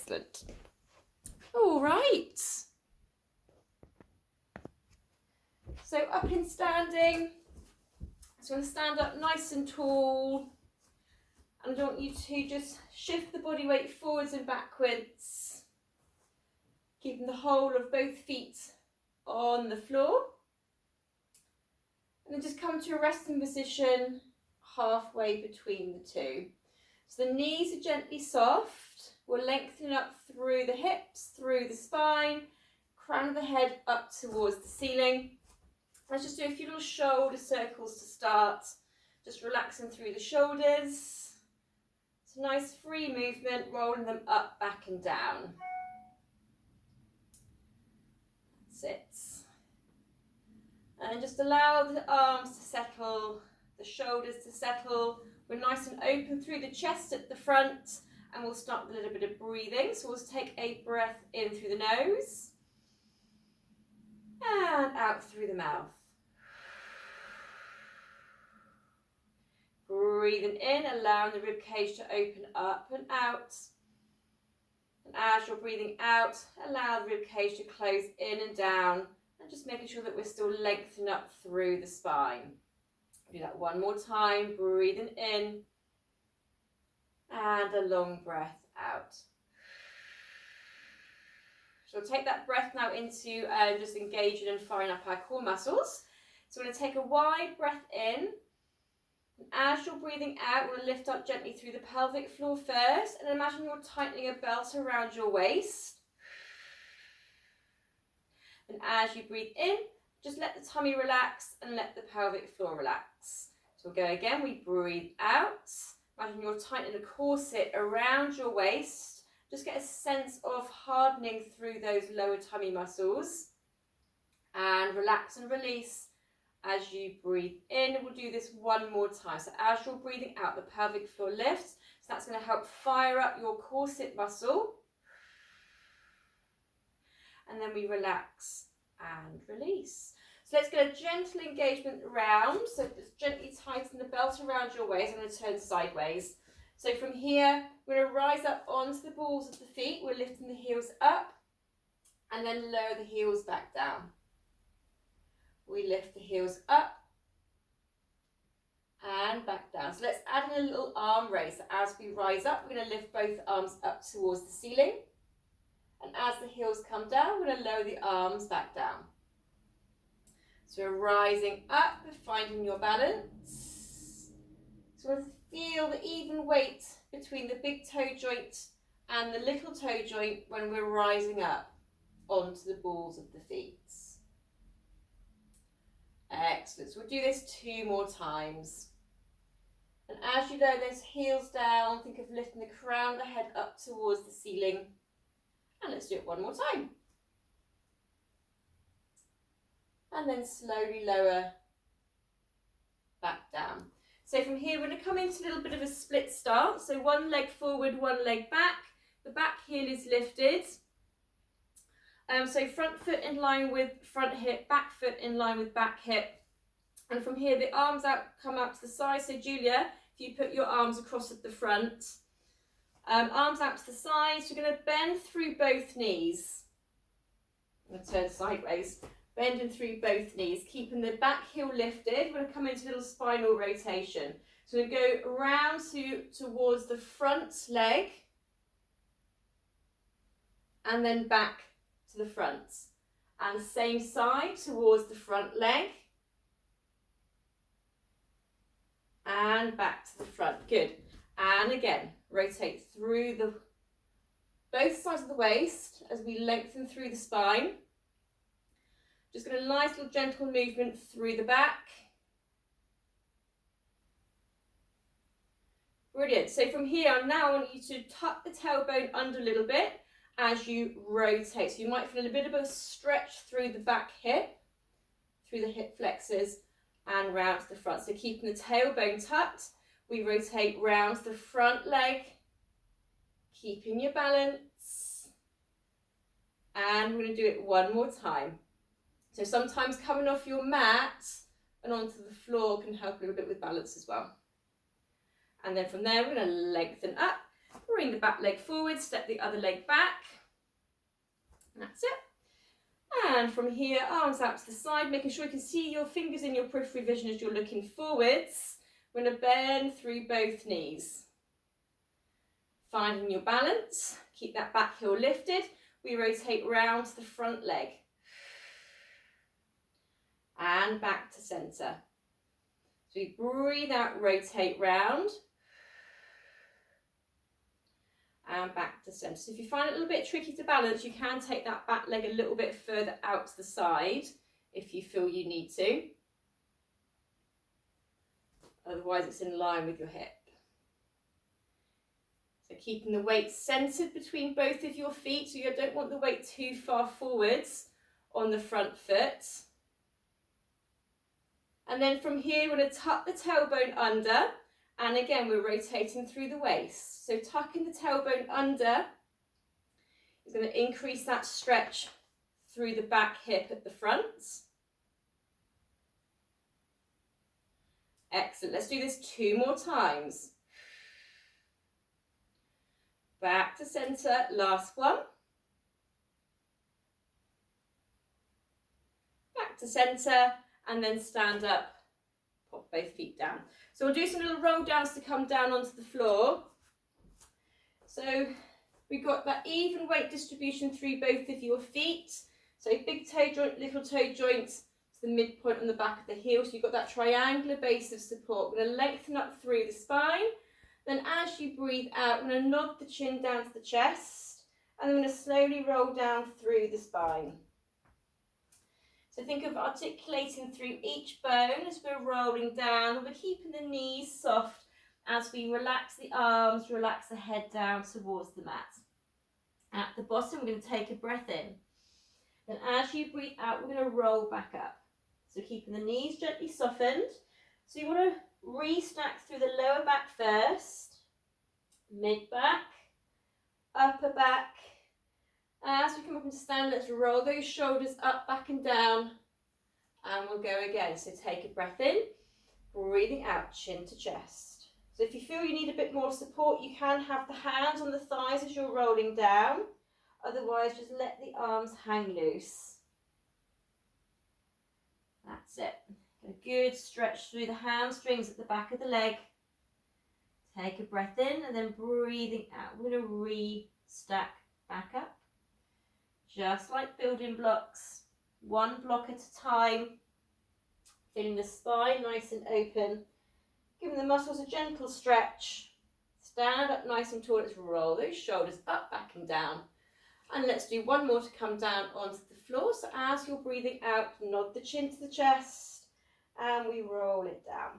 Excellent. All right. So up in standing. So I'm going to stand up nice and tall. And I want you to just shift the body weight forwards and backwards, keeping the whole of both feet on the floor. And then just come to a resting position halfway between the two. So the knees are gently soft. We're lengthening up through the hips, through the spine, crown of the head up towards the ceiling. Let's just do a few little shoulder circles to start. Just relaxing through the shoulders. It's a nice free movement, rolling them up, back and down. That's it. And just allow the arms to settle, the shoulders to settle. We're nice and open through the chest at the front, and we'll start with a little bit of breathing. So we'll take a breath in through the nose and out through the mouth. Breathing in, allowing the rib cage to open up and out. And as you're breathing out, allow the rib cage to close in and down, and just making sure that we're still lengthening up through the spine. Do that one more time, breathing in, and a long breath out. So we'll take that breath now into just engaging and firing up our core muscles. So we're going to take a wide breath in. And as you're breathing out, we're going to lift up gently through the pelvic floor first. And imagine you're tightening a belt around your waist. And as you breathe in, just let the tummy relax and let the pelvic floor relax. So we'll go again. We breathe out. Imagine you're tightening a corset around your waist. Just get a sense of hardening through those lower tummy muscles. And relax and release as you breathe in. We'll do this one more time. So as you're breathing out, the pelvic floor lifts. So that's going to help fire up your corset muscle. And then we relax and release. So let's get a gentle engagement around. So just gently tighten the belt around your waist. I'm going to turn sideways. So from here, we're going to rise up onto the balls of the feet. We're lifting the heels up and then lower the heels back down. We lift the heels up and back down. So let's add in a little arm raise. So as we rise up, we're going to lift both arms up towards the ceiling. And as the heels come down, we're going to lower the arms back down. So we're rising up, finding your balance. So we'll feel the even weight between the big toe joint and the little toe joint when we're rising up onto the balls of the feet. Excellent. So we'll do this 2 more times. And as you lower those heels down, think of lifting the crown of the head up towards the ceiling. And let's do it one more time. And then slowly lower back down. So from here, we're going to come into a little bit of a split stance. So one leg forward, one leg back. The back heel is lifted. So front foot in line with front hip, back foot in line with back hip. And from here, the arms come out to the side. So Julia, if you put your arms across at the front. Arms out to the sides. We're going to bend through both knees. I'm going to turn sideways. Bending through both knees, keeping the back heel lifted. We're going to come into a little spinal rotation. So we're going to go around towards the front leg. And then back to the front. And same side towards the front leg. And back to the front. Good. And again, rotate through both sides of the waist as we lengthen through the spine. Just got a nice little gentle movement through the back. Brilliant. So from here, now I want you to tuck the tailbone under a little bit as you rotate. So you might feel a bit of a stretch through the back hip, through the hip flexors and round to the front. So keeping the tailbone tucked, we rotate round to the front leg, keeping your balance. And we're going to do it one more time. So sometimes coming off your mat and onto the floor can help a little bit with balance as well. And then from there, we're going to lengthen up, bring the back leg forward, step the other leg back. That's it. And from here, arms out to the side, making sure you can see your fingers in your periphery vision as you're looking forwards. We're going to bend through both knees. Finding your balance, keep that back heel lifted. We rotate round to the front leg. And back to centre. So we breathe out, rotate round. And back to centre. So if you find it a little bit tricky to balance, you can take that back leg a little bit further out to the side if you feel you need to. Otherwise it's in line with your hip. So keeping the weight centred between both of your feet, so you don't want the weight too far forwards on the front foot. And then from here we're going to tuck the tailbone under, and again we're rotating through the waist. So tucking the tailbone under is going to increase that stretch through the back hip at the front. Excellent. Let's do this 2 more times. Back to centre, last one. Back to centre, and then stand up, pop both feet down. So we'll do some little roll downs to come down onto the floor. So we've got that even weight distribution through both of your feet. So big toe joint, little toe joint to the midpoint on the back of the heel. So you've got that triangular base of support. We're going to lengthen up through the spine. Then as you breathe out, I'm going to nod the chin down to the chest, and I'm going to slowly roll down through the spine. So think of articulating through each bone as we're rolling down, and we're keeping the knees soft as we relax the arms, relax the head down towards the mat. At the bottom, we're going to take a breath in. Then as you breathe out, we're going to roll back up. So keeping the knees gently softened. So you want to re-stack through the lower back first, mid back, upper back. As we come up into stand, let's roll those shoulders up, back and down, and we'll go again. So take a breath in, breathing out, chin to chest. So if you feel you need a bit more support, you can have the hands on the thighs as you're rolling down. Otherwise, just let the arms hang loose. That's it. A good stretch through the hamstrings at the back of the leg. Take a breath in and then breathing out. We're going to re-stack back up. Just like building blocks, one block at a time. Feeling the spine nice and open. Giving the muscles a gentle stretch. Stand up nice and tall. Let's roll those shoulders up, back and down. And let's do one more to come down onto the floor. So as you're breathing out, nod the chin to the chest. And we roll it down.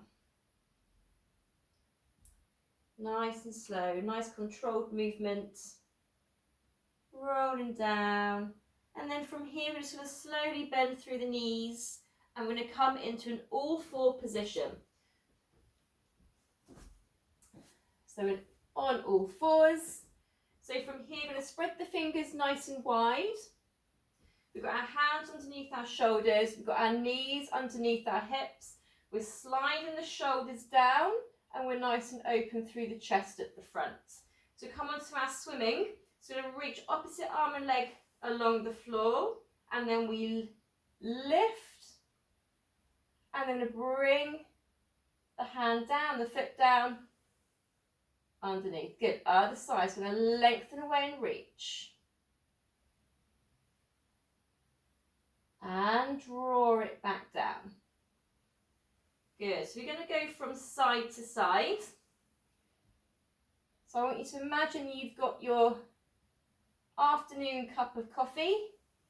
Nice and slow, nice controlled movement. Rolling down. And then from here, we're just going to slowly bend through the knees. And we're going to come into an all-four position. So we're on all fours. So from here, we're going to spread the fingers nice and wide. We've got our hands underneath our shoulders. We've got our knees underneath our hips. We're sliding the shoulders down, and we're nice and open through the chest at the front. So come onto our swimming. So we're going to reach opposite arm and leg along the floor, and then we lift, and then we're going to bring the hand down, the foot down, underneath. Good. Other side. So we're going to lengthen away and reach. And draw it back down. Good. So we're going to go from side to side. So I want you to imagine you've got your afternoon cup of coffee.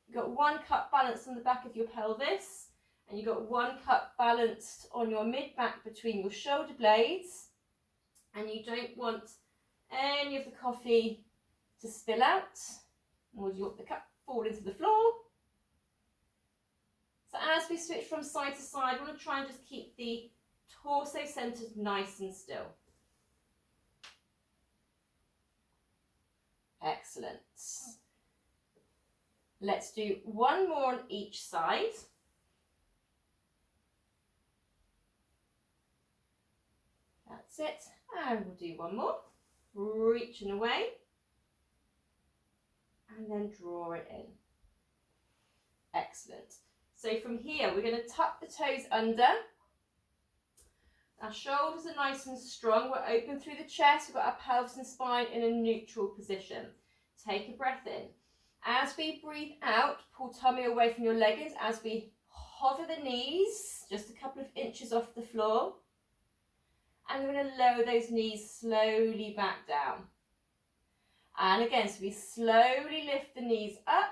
You've got 1 cup balanced on the back of your pelvis. And you've got 1 cup balanced on your mid-back between your shoulder blades. And you don't want any of the coffee to spill out. Or do you want the cup to fall into the floor? So as we switch from side to side, we want to try and just keep the torso centered nice and still. Excellent. Let's do 1 more on each side. That's it. And we'll do 1 more. reaching away, and then draw it in. Excellent. So from here, we're going to tuck the toes under. Our shoulders are nice and strong. We're open through the chest. We've got our pelvis and spine in a neutral position. Take a breath in. As we breathe out, pull tummy away from your leggings as we hover the knees just a couple of inches off the floor. And we're going to lower those knees slowly back down. And again, so we slowly lift the knees up.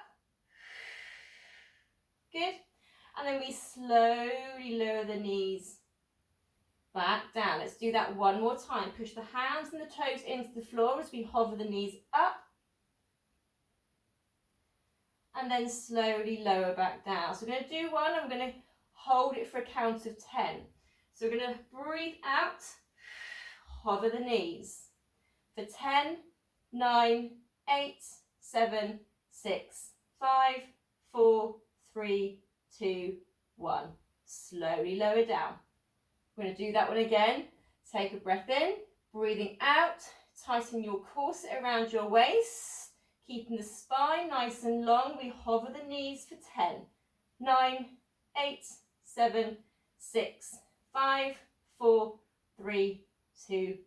Good. And then we slowly lower the knees back down. Let's do that one more time. Push the hands and the toes into the floor as we hover the knees up. And then slowly lower back down. So we're going to do one and we're going to hold it for a count of 10. So we're going to breathe out, hover the knees for 10, 9, 8, 7, 6, 5, 4, 3, 2, 1. Slowly lower down. We're going to do that one again. Take a breath in, breathing out, tighten your corset around your waist, keeping the spine nice and long. We hover the knees for 10, 9, 8, 7, 6, 5, 4, 3, 2,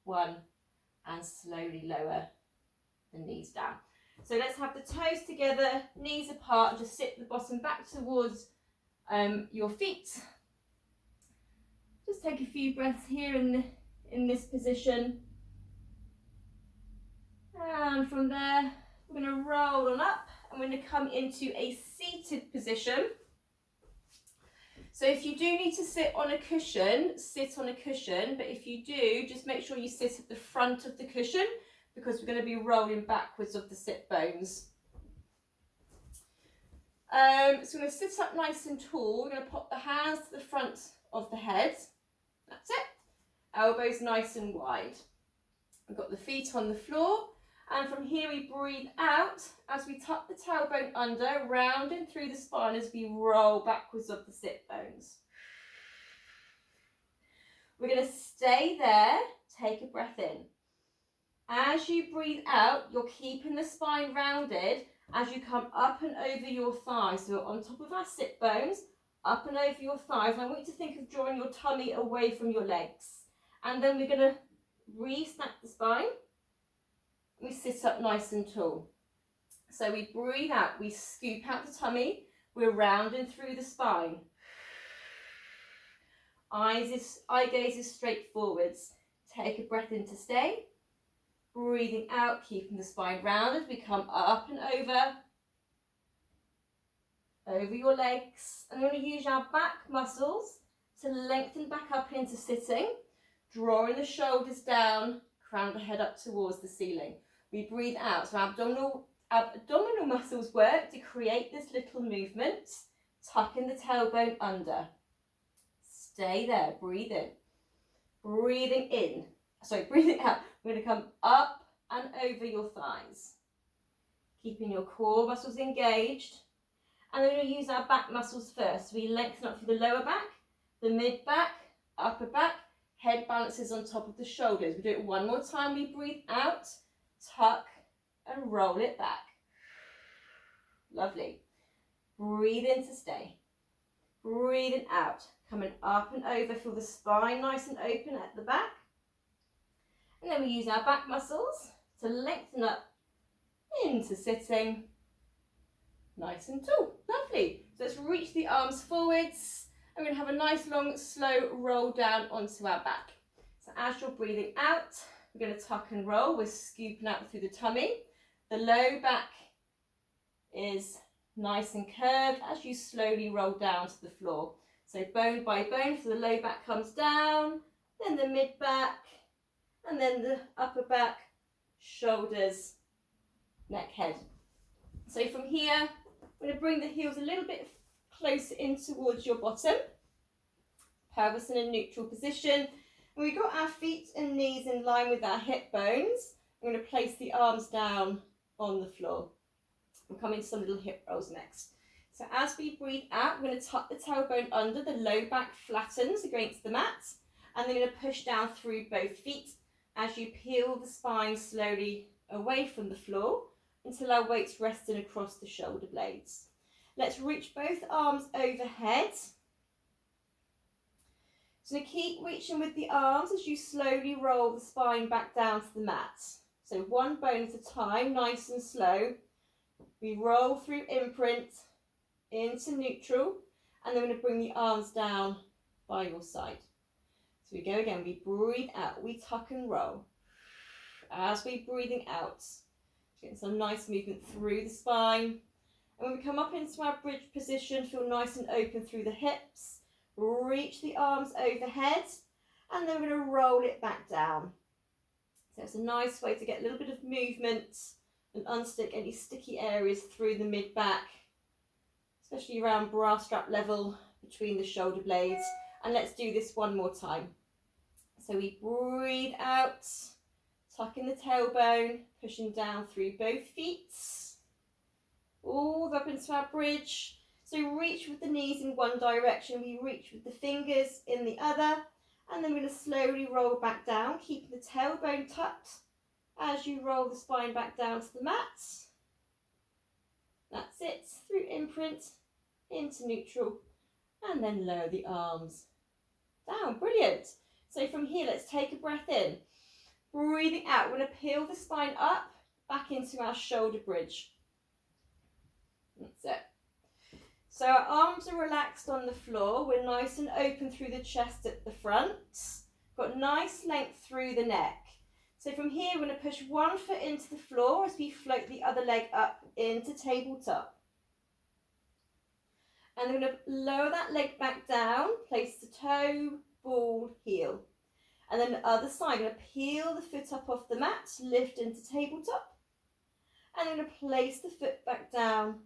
1, and slowly lower the knees down. So let's have the toes together, knees apart, and just sit the bottom back towards your feet. Just take a few breaths here in this position. And from there, we're going to roll on up and we're going to come into a seated position. So if you do need to sit on a cushion, sit on a cushion. But if you do, just make sure you sit at the front of the cushion because we're going to be rolling backwards of the sit bones. So we're going to sit up nice and tall. We're going to pop the hands to the front of the head. That's it. Elbows nice and wide. We've got the feet on the floor. And from here we breathe out as we tuck the tailbone under, rounding through the spine as we roll backwards of the sit bones. We're going to stay there. Take a breath in. As you breathe out, you're keeping the spine rounded as you come up and over your thighs. So we're on top of our sit bones, up and over your thighs. And I want you to think of drawing your tummy away from your legs. And then we're going to re-snap the spine. We sit up nice and tall. So we breathe out, we scoop out the tummy, we're rounding through the spine. Eye gaze is straight forwards. Take a breath in to stay. Breathing out, keeping the spine rounded. We come up and over your legs. And we're going to use our back muscles to lengthen back up into sitting, drawing the shoulders down, crown the head up towards the ceiling. We breathe out, so abdominal muscles work to create this little movement, tucking the tailbone under. Stay there, breathe in. Breathing out. We're going to come up and over your thighs, keeping your core muscles engaged. And then we're going to use our back muscles first. We lengthen up through the lower back, the mid back, upper back, head balances on top of the shoulders. We do it one more time. We breathe out, tuck and roll it back. Lovely. Breathe in to stay. Breathing out, coming up and over. Feel the spine nice and open at the back. And then we use our back muscles to lengthen up into sitting. Nice and tall. Lovely. So let's reach the arms forwards. I'm going to have a nice long slow roll down onto our back. So as you're breathing out, we're going to tuck and roll. We're scooping out through the tummy. The low back is nice and curved as you slowly roll down to the floor. So bone by bone, so the low back comes down, then the mid back, and then the upper back, shoulders, neck, head. So from here, I'm going to bring the heels a little bit closer in towards your bottom. Pelvis in a neutral position. And we've got our feet and knees in line with our hip bones. I'm going to place the arms down on the floor. We'll come into some little hip rolls next. So as we breathe out, we're going to tuck the tailbone under, the low back flattens against the mat, and then we're going to push down through both feet, as you peel the spine slowly away from the floor until our weight's resting across the shoulder blades. Let's reach both arms overhead. So keep reaching with the arms as you slowly roll the spine back down to the mat. So one bone at a time, nice and slow. We roll through imprint into neutral, and then we're going to bring the arms down by your side. So we go again, we breathe out, we tuck and roll. As we're breathing out, getting some nice movement through the spine. And when we come up into our bridge position, feel nice and open through the hips. Reach the arms overhead, and then we're going to roll it back down. So it's a nice way to get a little bit of movement and unstick any sticky areas through the mid-back, especially around bra strap level between the shoulder blades. And let's do this one more time. So we breathe out, tucking the tailbone, pushing down through both feet, all up into our bridge. So reach with the knees in one direction, we reach with the fingers in the other, and then we're going to slowly roll back down, keeping the tailbone tucked as you roll the spine back down to the mat. That's it, through imprint, into neutral, and then lower the arms down. Brilliant. So from here, let's take a breath in. Breathing out, we're going to peel the spine up, back into our shoulder bridge. That's it. So our arms are relaxed on the floor. We're nice and open through the chest at the front. Got nice length through the neck. So from here, we're going to push one foot into the floor as we float the other leg up into tabletop. And we're going to lower that leg back down, place the toe, ball, heel. And then the other side, we're going to peel the foot up off the mat, lift into tabletop. And we're going to place the foot back down,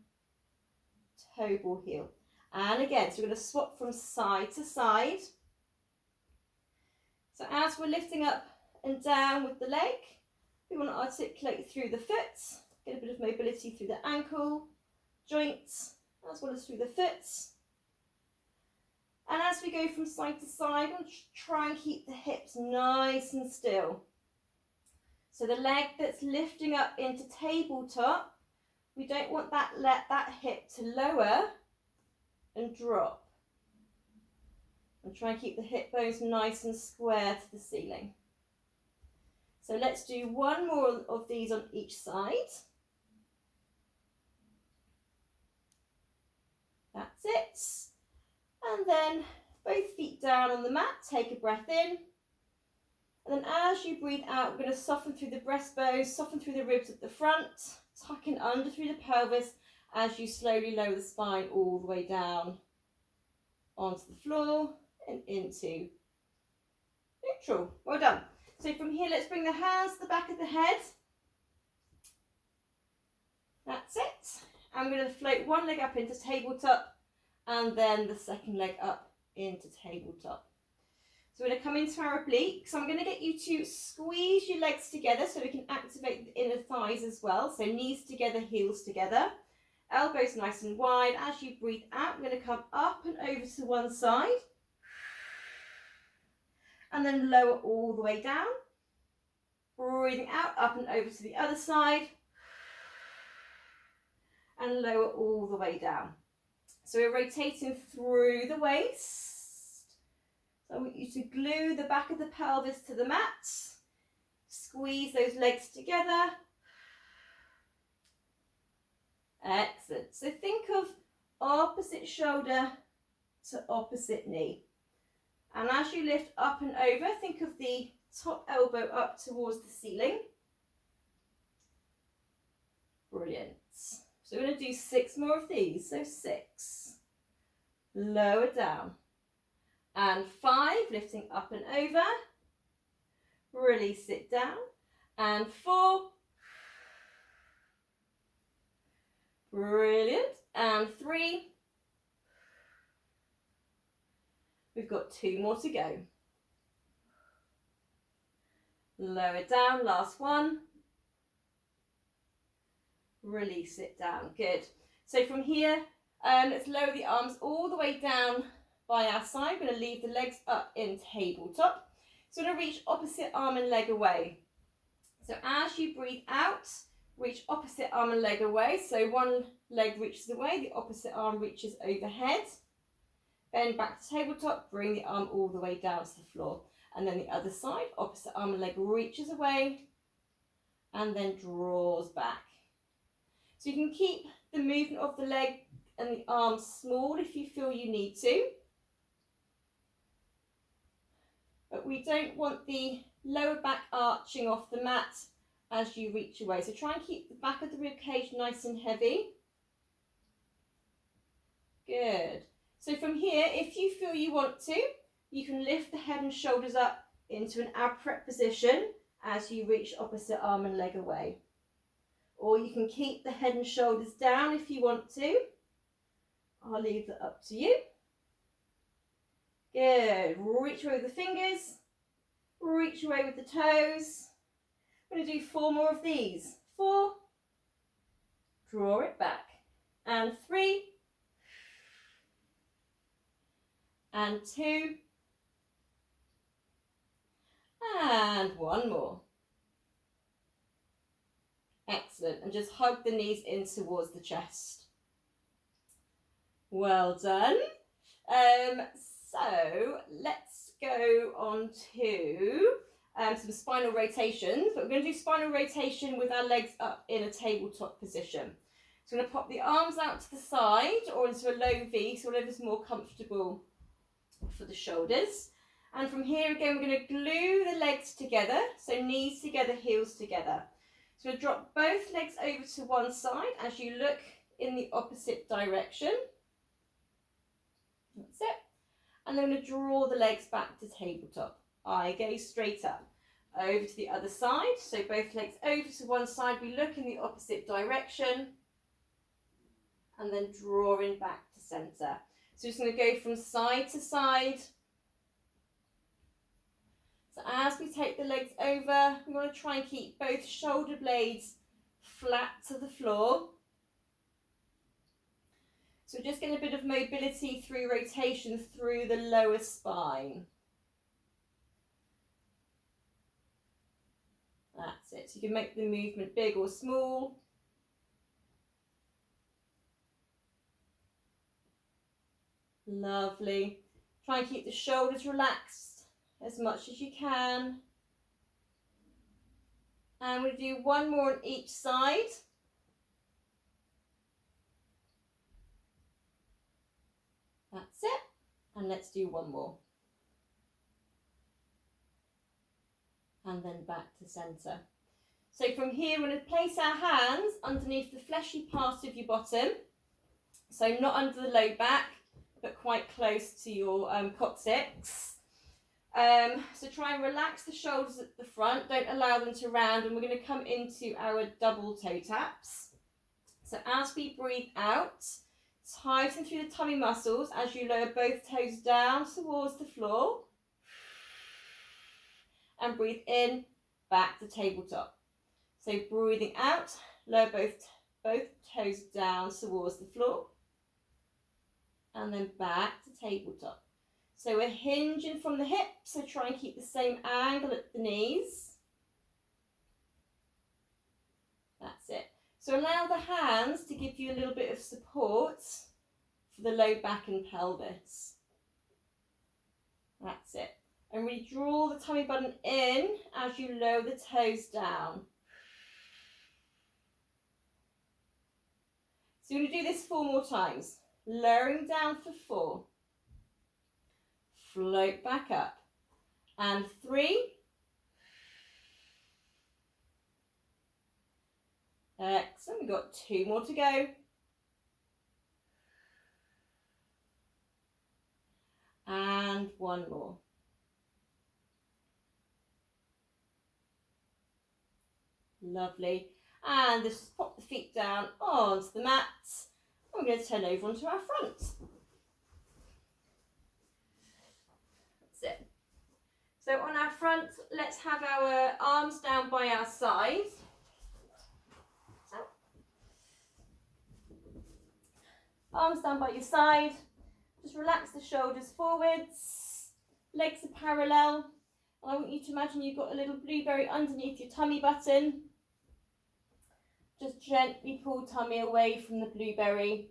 toe, ball, heel. And again, so we're going to swap from side to side. So as we're lifting up and down with the leg, we want to articulate through the foot, get a bit of mobility through the ankle, joints, as well as through the foot. And as we go from side to side, we'll try and keep the hips nice and still. So the leg that's lifting up into tabletop, we don't want that hip to lower and drop. And try and keep the hip bones nice and square to the ceiling. So let's do one more of these on each side. That's it. And then both feet down on the mat, take a breath in. And then as you breathe out, we're going to soften through the breastbone, soften through the ribs at the front, tucking under through the pelvis as you slowly lower the spine all the way down onto the floor and into neutral. Well done. So from here, let's bring the hands to the back of the head. That's it. I'm going to float one leg up into tabletop and then the second leg up into tabletop. So we're going to come into our obliques. I'm going to get you to squeeze your legs together so we can activate the inner thighs as well. So knees together, heels together. Elbows nice and wide. As you breathe out, we're going to come up and over to one side. And then lower all the way down. Breathing out, up and over to the other side. And lower all the way down. So we're rotating through the waist. So I want you to glue the back of the pelvis to the mat. Squeeze those legs together. Excellent. So think of opposite shoulder to opposite knee. And as you lift up and over, think of the top elbow up towards the ceiling. Brilliant. So we're going to do 6 more of these. So 6. Lower down. And 5, lifting up and over. Release it down. And 4. Brilliant. And 3. We've got 2 more to go. Lower down, last one. Release it down, good. So from here, let's lower the arms all the way down by our side. We're going to leave the legs up in tabletop. So we're going to reach opposite arm and leg away. So as you breathe out, reach opposite arm and leg away. So one leg reaches away, the opposite arm reaches overhead. Bend back to tabletop, bring the arm all the way down to the floor. And then the other side, opposite arm and leg reaches away and then draws back. So you can keep the movement of the leg and the arm small if you feel you need to. But we don't want the lower back arching off the mat as you reach away. So try and keep the back of the rib cage nice and heavy. Good. So from here, if you feel you want to, you can lift the head and shoulders up into an ab-prep position as you reach opposite arm and leg away. Or you can keep the head and shoulders down if you want to. I'll leave that up to you. Good. Reach away with the fingers. Reach away with the toes. We're going to do 4 more of these. 4. Draw it back. And 3. And 2. And 1 more. Excellent. And just hug the knees in towards the chest. Well done. So let's go on to some spinal rotations. But we're going to do spinal rotation with our legs up in a tabletop position. So we're going to pop the arms out to the side or into a low V, so whatever's more comfortable for the shoulders. And from here again, we're going to glue the legs together. So knees together, heels together. So we'll drop both legs over to one side as you look in the opposite direction. That's it. And then I'm going to draw the legs back to tabletop. Eye gaze straight up. Over to the other side. So both legs over to one side. We look in the opposite direction. And then drawing back to centre. So just going to go from side to side. So as we take the legs over, we want to try and keep both shoulder blades flat to the floor. So we're just getting a bit of mobility through rotation through the lower spine. That's it. So you can make the movement big or small. Lovely. Try and keep the shoulders relaxed as much as you can. And we'll do 1 more on each side. That's it. And let's do 1 more. And then back to centre. So from here, we're going to place our hands underneath the fleshy part of your bottom. So not under the low back, but quite close to your coccyx. So try and relax the shoulders at the front. Don't allow them to round. And we're going to come into our double toe taps. So as we breathe out, tighten through the tummy muscles as you lower both toes down towards the floor. And breathe in, back to tabletop. So breathing out, lower both toes down towards the floor. And then back to tabletop. So we're hinging from the hips, so try and keep the same angle at the knees. That's it. So allow the hands to give you a little bit of support for the low back and pelvis. That's it. And really draw the tummy button in as you lower the toes down. So you're going to do this 4 more times. Lowering down for 4. Float back up. And 3. Excellent. We've got 2 more to go. And 1 more. Lovely. And just pop the feet down onto the mat. We're going to turn over onto our front. That's it. So on our front, let's have our arms down by our side. So, arms down by your side. Just relax the shoulders forwards. Legs are parallel. And I want you to imagine you've got a little blueberry underneath your tummy button. Just gently pull tummy away from the blueberry.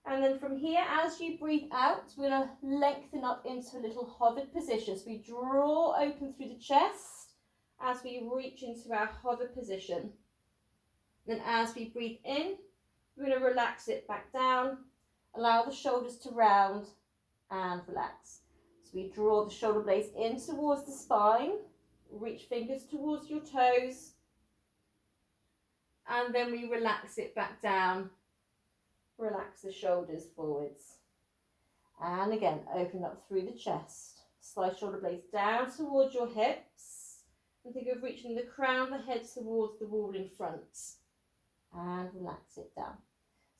And then from here, as you breathe out, we're going to lengthen up into a little hovered position. So we draw open through the chest as we reach into our hover position. Then as we breathe in, we're going to relax it back down. Allow the shoulders to round and relax. So we draw the shoulder blades in towards the spine. Reach fingers towards your toes. And then we relax it back down. Relax the shoulders forwards. And again, open up through the chest. Slide shoulder blades down towards your hips. And think of reaching the crown of the head towards the wall in front. And relax it down.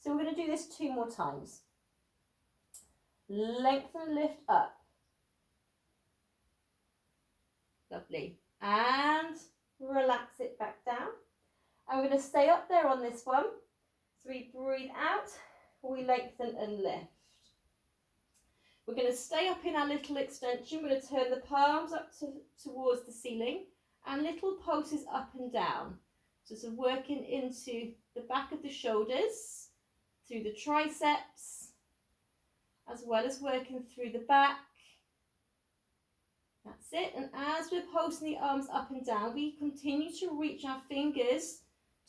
So we're going to do this 2 more times. Lengthen and lift up. Lovely. And relax it back down. And we're going to stay up there on this one. So we breathe out, we lengthen and lift. We're going to stay up in our little extension. We're going to turn the palms up towards the ceiling and little pulses up and down. So working into the back of the shoulders, through the triceps, as well as working through the back. That's it. And as we're pulsing the arms up and down, we continue to reach our fingers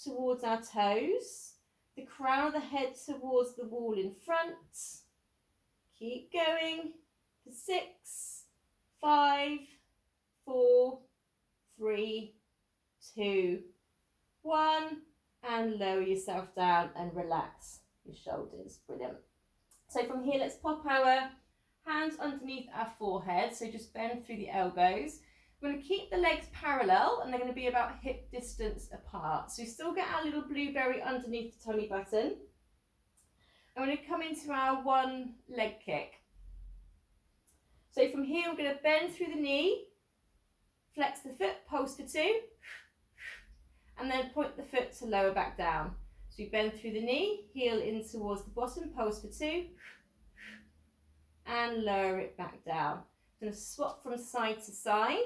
towards our toes, the crown of the head towards the wall in front. Keep going for 6, 5, 4, 3, 2, 1, and lower yourself down and relax your shoulders. Brilliant. So from here, let's pop our hands underneath our forehead. So just bend through the elbows. We're going to keep the legs parallel and they're going to be about hip distance apart. So we still get our little blueberry underneath the tummy button. And we're going to come into our 1 leg kick. So from here, we're going to bend through the knee, flex the foot, pulse for 2, and then point the foot to lower back down. So we bend through the knee, heel in towards the bottom, pulse for 2, and lower it back down. I'm going to swap from side to side.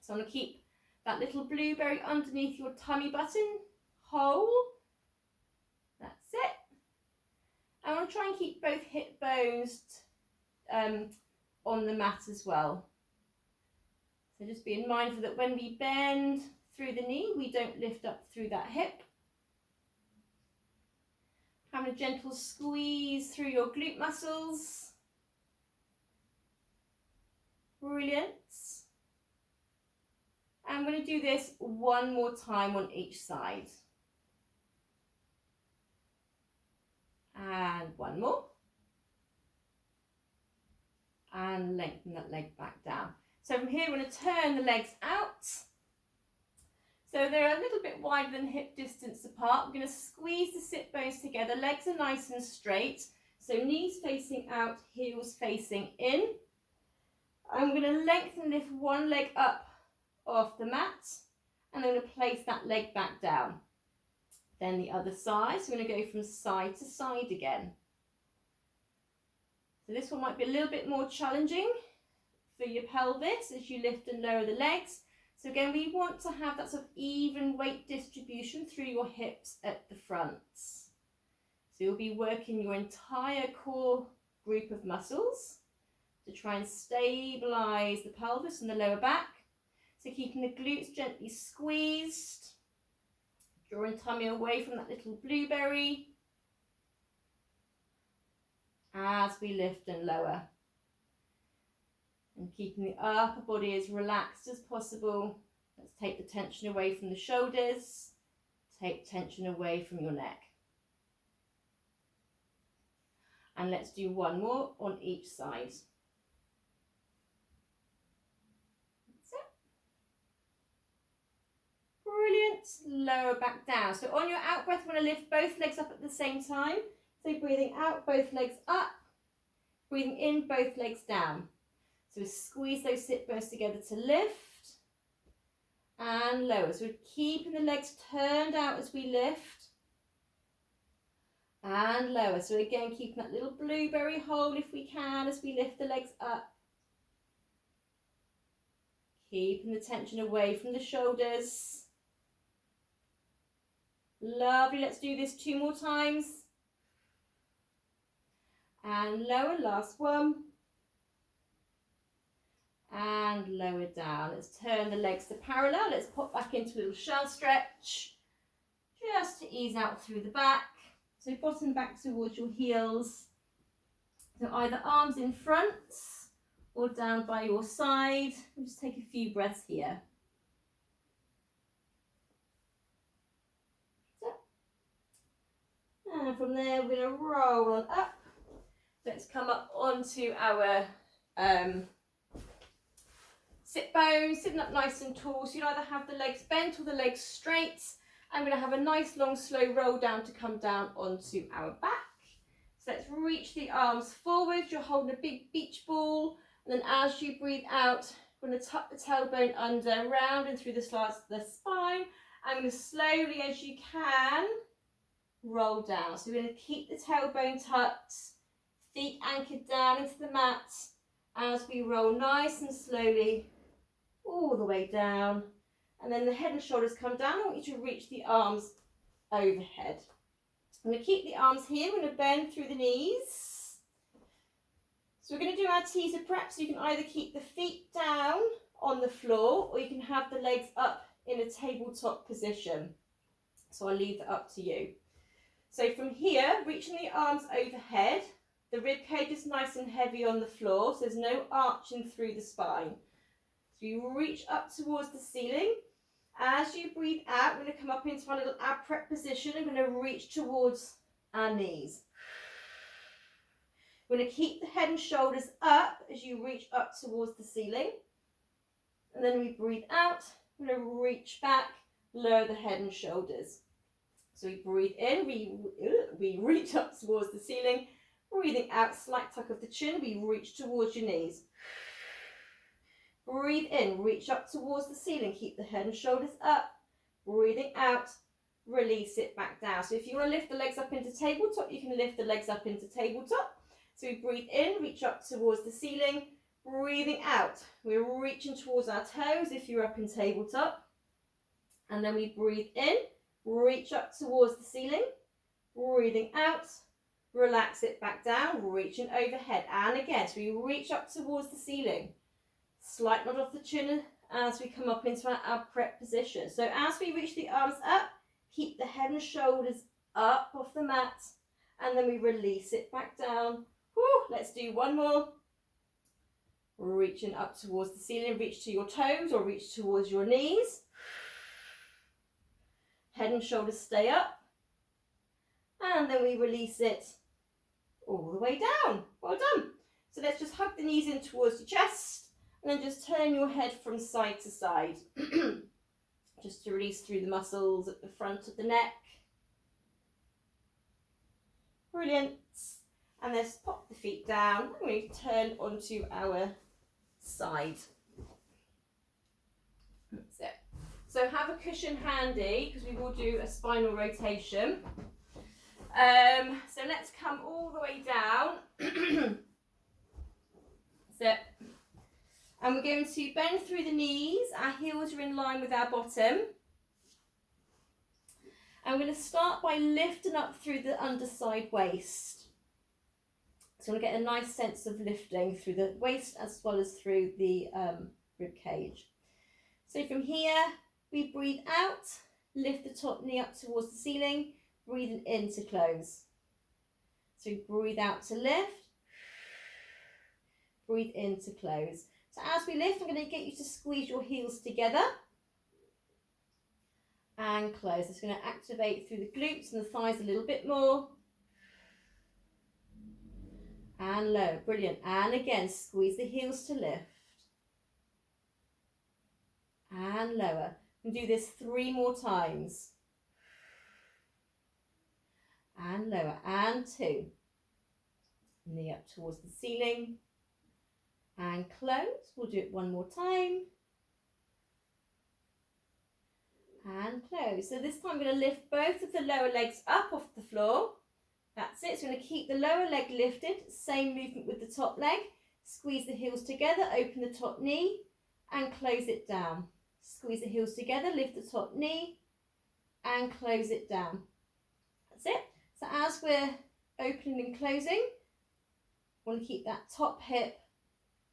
So I'm going to keep that little blueberry underneath your tummy button whole. That's it. I want to try and keep both hip bones on the mat as well. So just being mindful that when we bend through the knee, we don't lift up through that hip. Having a gentle squeeze through your glute muscles. Brilliant. I'm going to do this 1 more time on each side. And 1 more. And lengthen that leg back down. So from here, we're going to turn the legs out. So they're a little bit wider than hip distance apart. We're going to squeeze the sit bones together. Legs are nice and straight. So knees facing out, heels facing in. I'm going to lengthen and lift 1 leg up off the mat. And I'm going to place that leg back down. Then the other side. So we're going to go from side to side again. So this one might be a little bit more challenging for your pelvis as you lift and lower the legs. So again, we want to have that sort of even weight distribution through your hips at the front. So you'll be working your entire core group of muscles to try and stabilize the pelvis and the lower back. So keeping the glutes gently squeezed, drawing tummy away from that little blueberry as we lift and lower. And keeping the upper body as relaxed as possible. Let's take the tension away from the shoulders. Take tension away from your neck. And let's do 1 more on each side. That's it. Brilliant. Lower back down. So on your out breath, we're going to lift both legs up at the same time. So breathing out, both legs up. Breathing in, both legs down. So we squeeze those sit bones together to lift and lower. So we're keeping the legs turned out as we lift and lower. So again, keeping that little blueberry hold if we can as we lift the legs up Keeping the tension away from the shoulders. Lovely. Let's do this 2 more times. And lower, last one. And lower down. Let's turn the legs to parallel. Let's pop back into a little shell stretch. Just to ease out through the back. So bottom back towards your heels. So either arms in front or down by your side. We'll just take a few breaths here. And from there, we're going to roll on up. Let's come up onto our sit bones, sitting up nice and tall. So you'll either have the legs bent or the legs straight. I'm going to have a nice long slow roll down to come down onto our back. So let's reach the arms forward. You're holding a big beach ball. And then as you breathe out, we're going to tuck the tailbone under, round and through the slats of the spine. I'm going to slowly, as you can, roll down. So we're going to keep the tailbone tucked, feet anchored down into the mat as we roll nice and slowly all the way down. And then the head and shoulders come down. I want you to reach the arms overhead. I'm going to keep the arms here. We're going to bend through the knees. So we're going to do our teaser prep. So you can either keep the feet down on the floor or you can have the legs up in a tabletop position. So I'll leave that up to you. So from here, reaching the arms overhead, the rib cage is nice and heavy on the floor, so there's no arching through the spine. So you reach up towards the ceiling. As you breathe out, we're going to come up into our little ab prep position. I'm going to reach towards our knees. We're going to keep the head and shoulders up as you reach up towards the ceiling. And then we breathe out. We're going to reach back, lower the head and shoulders. So we breathe in, we reach up towards the ceiling. Breathing out, slight tuck of the chin, we reach towards your knees. Breathe in, reach up towards the ceiling, keep the head and shoulders up. Breathing out, release it back down. So if you want to lift the legs up into tabletop, you can lift the legs up into tabletop. So we breathe in, reach up towards the ceiling. Breathing out, we're reaching towards our toes if you're up in tabletop. And then we breathe in, reach up towards the ceiling. Breathing out, relax it back down, reaching overhead. And again, so we reach up towards the ceiling. Slight nod off the chin as we come up into our ab prep position. So as we reach the arms up, keep the head and shoulders up off the mat. And then we release it back down. Whew, let's do one more. Reaching up towards the ceiling, reach to your toes or reach towards your knees. Head and shoulders stay up. And then we release it all the way down. Well done. So let's just hug the knees in towards your chest and then just turn your head from side to side. Just to release through the muscles at the front of the neck. Brilliant. And let's pop the feet down and we turn onto our side. That's it. So have a cushion handy because we will do a spinal rotation. So let's come all the way down. That's it. And we're going to bend through the knees. Our heels are in line with our bottom. And we're going to start by lifting up through the underside waist. So we'll get a nice sense of lifting through the waist as well as through the rib cage. So from here, we breathe out, lift the top knee up towards the ceiling, breathing in to close. So breathe out to lift, breathe in to close. So as we lift, I'm going to get you to squeeze your heels together and close. It's going to activate through the glutes and the thighs a little bit more. And lower, brilliant. And again, squeeze the heels to lift. And lower. And do this 3 more times. And lower, and 2. Knee up towards the ceiling. And close. We'll do it 1 more time. And close. So this time I'm going to lift both of the lower legs up off the floor. That's it. So we're going to keep the lower leg lifted. Same movement with the top leg. Squeeze the heels together. Open the top knee. and close it down. Squeeze the heels together, lift the top knee and close it down. That's it. So as we're opening and closing, want to keep that top hip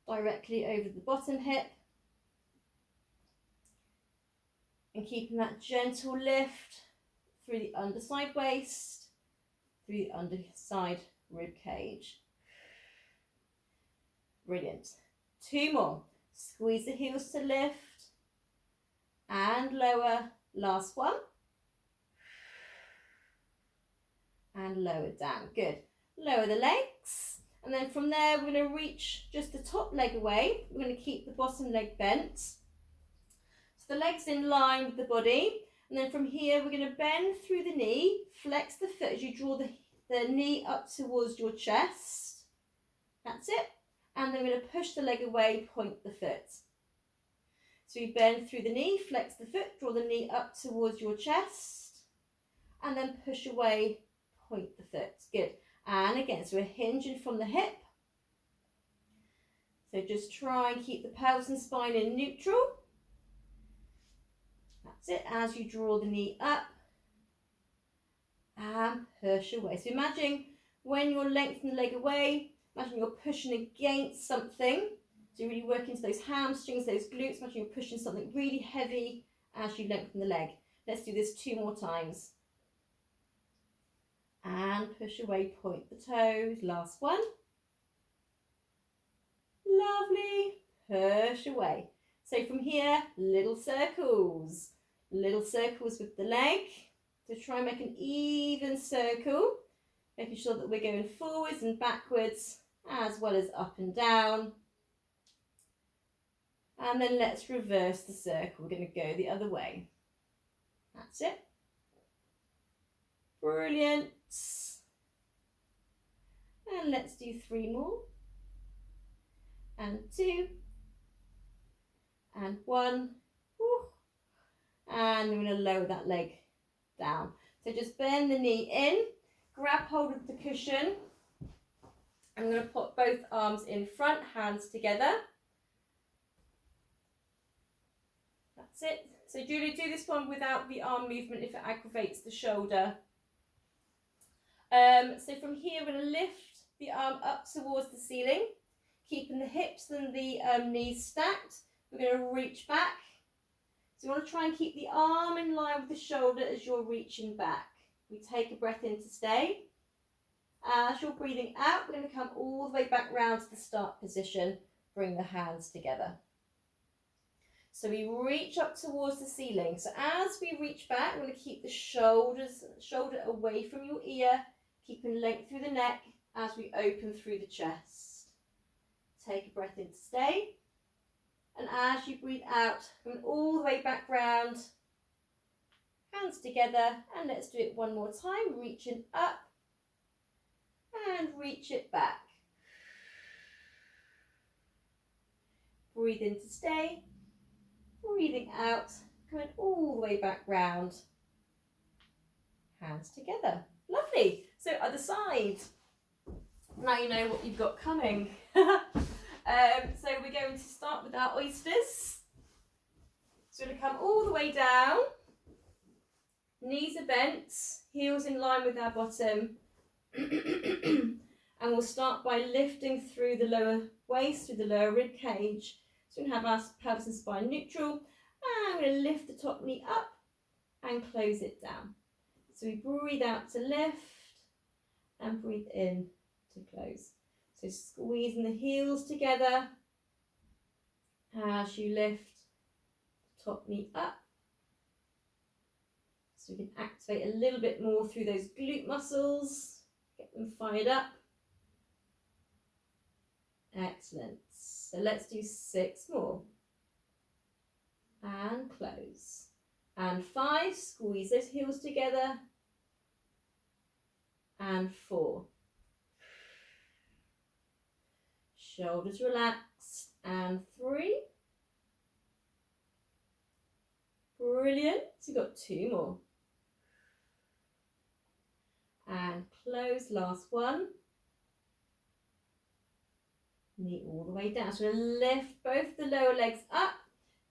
directly over the bottom hip and keeping that gentle lift through the underside waist, through the underside rib cage. Brilliant. 2 more. Squeeze the heels to lift and lower. Last one. And lower down. Good. Lower the legs. And then from there, we're going to reach just the top leg away. We're going to keep the bottom leg bent. So the leg's in line with the body. And then from here, we're going to bend through the knee, flex the foot as you draw the knee up towards your chest. That's it. And then we're going to push the leg away, point the foot. So you bend through the knee, flex the foot, draw the knee up towards your chest, and then push away, point the foot. Good. And again, so we're hinging from the hip. So just try and keep the pelvis and spine in neutral. That's it. As you draw the knee up and push away. So imagine when you're lengthening the leg away, imagine you're pushing against something. So you're really working into those hamstrings, those glutes. Imagine you're pushing something really heavy as you lengthen the leg. Let's do this 2 more times. And push away, point the toes. Last one. Lovely. Push away. So from here, little circles. Little circles with the leg. So try and make an even circle. Making sure that we're going forwards and backwards as well as up and down. And then let's reverse the circle. We're going to go the other way. That's it. Brilliant. And let's do 3 more. And 2. And 1. Woo. And we're going to lower that leg down. So just bend the knee in, grab hold of the cushion. I'm going to put both arms in front, hands together. That's it. So Julie, do this one without the arm movement if it aggravates the shoulder. So from here, we're going to lift the arm up towards the ceiling, keeping the hips and the knees stacked. We're going to reach back. So you want to try and keep the arm in line with the shoulder as you're reaching back. We take a breath in to stay. As you're breathing out, we're going to come all the way back round to the start position. Bring the hands together. So we reach up towards the ceiling. So as we reach back, we're going to keep the shoulder away from your ear, keeping length through the neck as we open through the chest. Take a breath in to stay. And as you breathe out, coming all the way back round, hands together, and let's do it one more time. Reaching up and reach it back. Breathe in to stay. Breathing out, coming all the way back round. Hands together. Lovely. So other side. Now you know what you've got coming. So we're going to start with our oysters. So we're going to come all the way down. Knees are bent, heels in line with our bottom. And we'll start by lifting through the lower waist, through the lower rib cage. So we're going to have our pelvis and spine neutral. And we're going to lift the top knee up and close it down. So we breathe out to lift and breathe in to close. So squeezing the heels together as you lift the top knee up. So we can activate a little bit more through those glute muscles, get them fired up. Excellent. So let's do 6 more. And close. And 5, squeeze those heels together. And 4. Shoulders relaxed. And 3. Brilliant. So you've got 2 more. And close, last one. Knee all the way down. So we're going to lift both the lower legs up,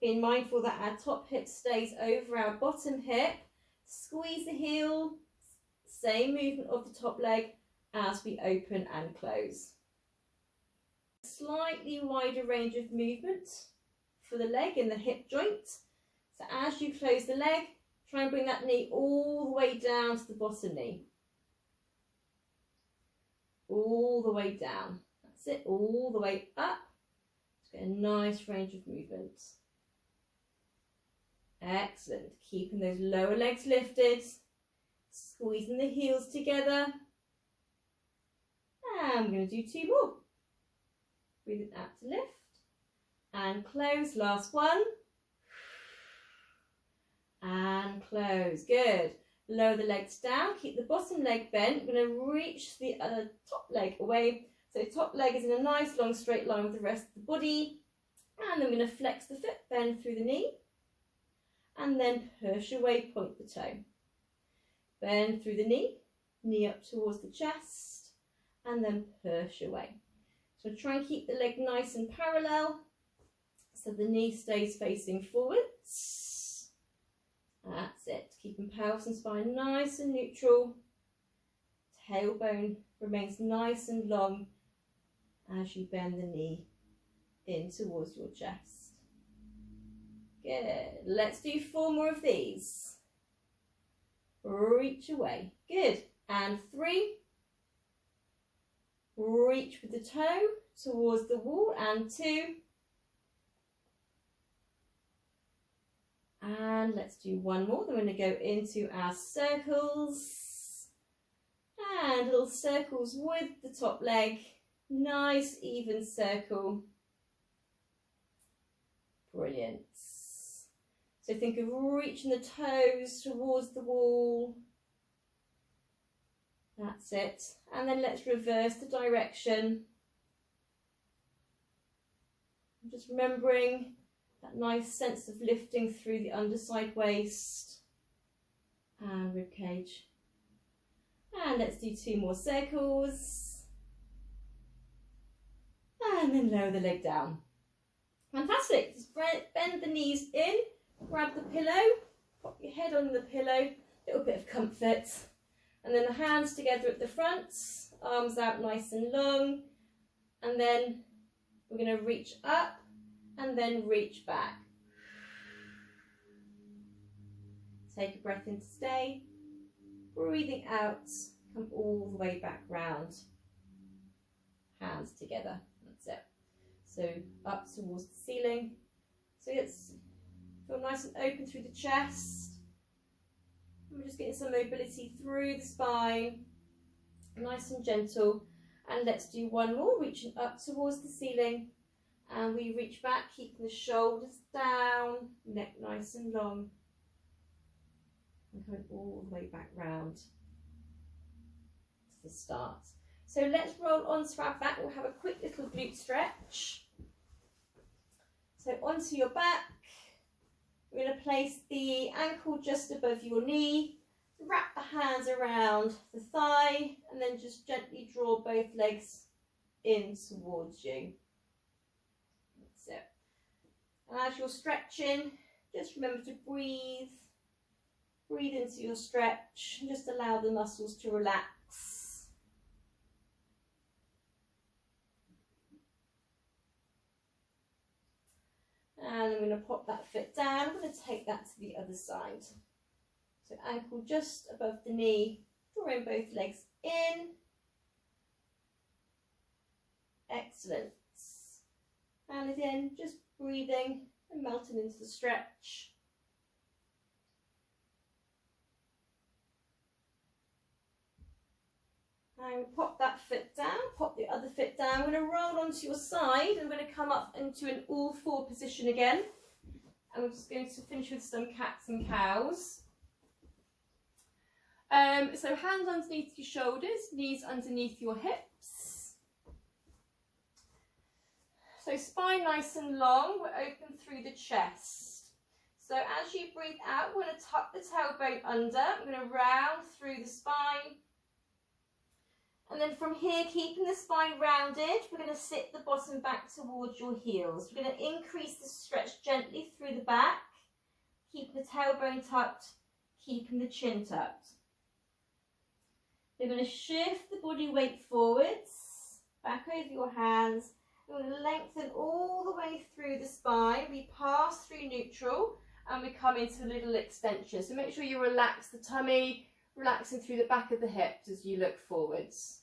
Being mindful that our top hip stays over our bottom hip. Squeeze the heel, same movement of the top leg as we open and close. Slightly wider range of movement for the leg in the hip joint. So as you close the leg, try and bring that knee all the way down to the bottom knee. All the way down. That's it, all the way up. To get a nice range of movement. Excellent. Keeping those lower legs lifted. Squeezing the heels together. And we're going to do 2 more. Breathe it out to lift. And close. Last one. And close. Good. Lower the legs down. Keep the bottom leg bent. We're going to reach the top leg away. So top leg is in a nice long straight line with the rest of the body. And then we're going to flex the foot, bend through the knee. And then push away, point the toe. Bend through the knee up towards the chest, and then push away. So try and keep the leg nice and parallel, so the knee stays facing forwards. That's it. Keeping pelvis and spine nice and neutral. Tailbone remains nice and long as you bend the knee in towards your chest. Good. Let's do 4 more of these. Reach away. Good. And 3. Reach with the toe towards the wall. And 2. And let's do 1 more. Then we're going to go into our circles. And little circles with the top leg. Nice even circle. Brilliant. So think of reaching the toes towards the wall. That's it. And then let's reverse the direction. Just remembering that nice sense of lifting through the underside waist and rib cage. And let's do 2 more circles. And then lower the leg down. Fantastic. Just bend the knees in. Grab the pillow, pop your head on the pillow, little bit of comfort, and then the hands together at the front, arms out nice and long, and then we're going to reach up and then reach back. Take a breath in to stay, breathing out, come all the way back round, hands together, that's it. So up towards the ceiling, so it's feel nice and open through the chest. We're just getting some mobility through the spine, nice and gentle. And let's do 1 more, reaching up towards the ceiling. And we reach back, keeping the shoulders down, neck nice and long. And coming all the way back round to the start. So let's roll onto our back. We'll have a quick little glute stretch. So onto your back. We're going to place the ankle just above your knee, wrap the hands around the thigh, and then just gently draw both legs in towards you. That's it. And as you're stretching, just remember to breathe. Breathe into your stretch and just allow the muscles to relax. And I'm going to pop that foot down. I'm going to take that to the other side. So ankle just above the knee, drawing both legs in. Excellent. And again, just breathing and melting into the stretch. And pop that foot down, pop the other foot down. We're going to roll onto your side and we're going to come up into an all 4 position again. And we're just going to finish with some cats and cows. So hands underneath your shoulders, knees underneath your hips. So spine nice and long, we're open through the chest. So as you breathe out, we're going to tuck the tailbone under. We're going to round through the spine. And then from here, keeping the spine rounded, we're going to sit the bottom back towards your heels. We're going to increase the stretch gently through the back, keep the tailbone tucked, keeping the chin tucked. We're going to shift the body weight forwards, back over your hands. We're going to lengthen all the way through the spine. We pass through neutral and we come into a little extension. So make sure you relax the tummy, relaxing through the back of the hips as you look forwards.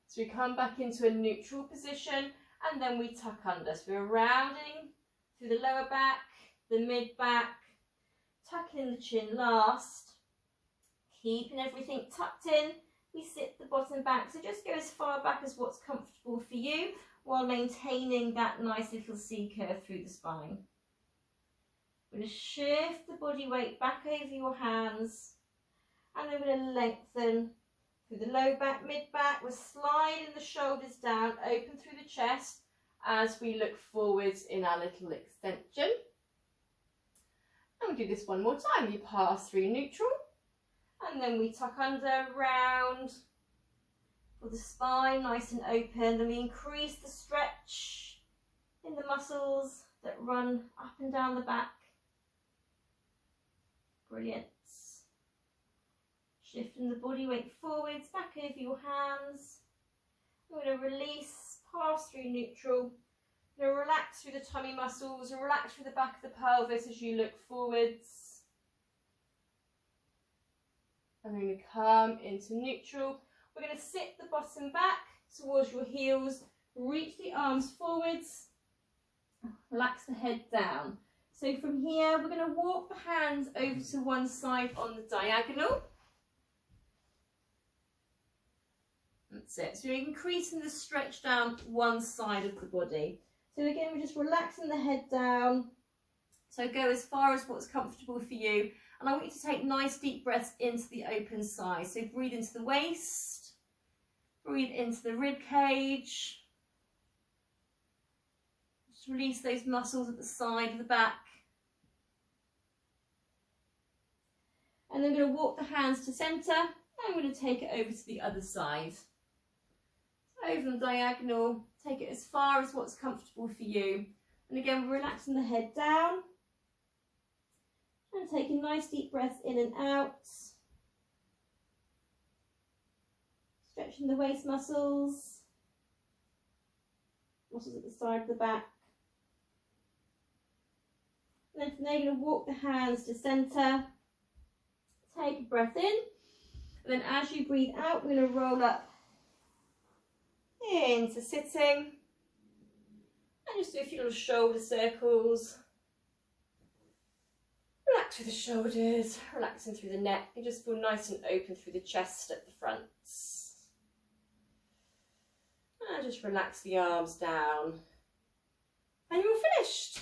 So we come back into a neutral position and then we tuck under. So we're rounding through the lower back, the mid back, tucking in the chin last, keeping everything tucked in. We sit the bottom back, so just go as far back as what's comfortable for you while maintaining that nice little C curve through the spine. We're going to shift the body weight back over your hands and then we're going to lengthen through the low back, mid back. We're sliding the shoulders down, open through the chest as we look forwards in our little extension. And we do this one more time. You pass through neutral and then we tuck under, round for the spine, nice and open. Then we increase the stretch in the muscles that run up and down the back. Brilliant. Shifting the body weight forwards, back over your hands. We're going to release, pass through neutral. We're going to relax through the tummy muscles, relax through the back of the pelvis as you look forwards. And then we come into neutral. We're going to sit the bottom back towards your heels, reach the arms forwards, relax the head down. So from here, we're going to walk the hands over to one side on the diagonal. That's it. So you're increasing the stretch down one side of the body. So again, we're just relaxing the head down. So go as far as what's comfortable for you. And I want you to take nice deep breaths into the open side. So breathe into the waist, breathe into the rib cage. Just release those muscles at the side of the back. And then I'm going to walk the hands to centre. I'm going to take it over to the other side. So over the diagonal, take it as far as what's comfortable for you. And again, we're relaxing the head down. And taking nice deep breaths in and out. Stretching the waist muscles. Muscles at the side of the back. And then from there, you're going to walk the hands to centre. Take a breath in. And then as you breathe out, we're going to roll up into sitting. And just do a few little shoulder circles. Relax through the shoulders, relaxing through the neck. You just feel nice and open through the chest at the front. And just relax the arms down. And you're finished.